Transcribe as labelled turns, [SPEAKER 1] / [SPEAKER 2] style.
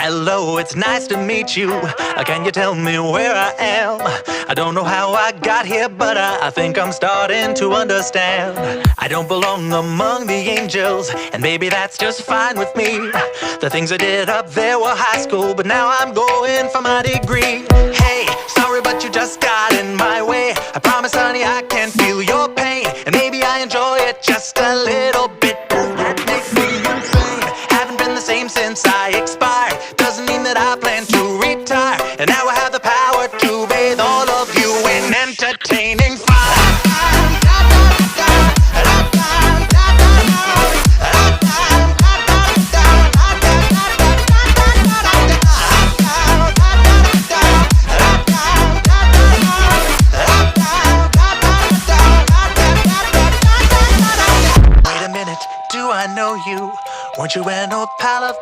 [SPEAKER 1] Hello, it's nice to meet you. Can you tell me where I am? I don't know how I got here, but I think I'm starting to understand. I don't belong among the angels, and maybe that's just fine with me. The things I did up there were high school, but now I'm going for my degree. Hey, sorry, but you just got in my way. I promise, honey, I can feel your pain, and maybe I enjoy it just a little bit. That makes me insane. Haven't been the same since I expired. Doesn't mean that I plan to retire. And now I have the power to bathe all of you in entertaining fire. Wait a minute, do I know you? Weren't you an old pal of mine?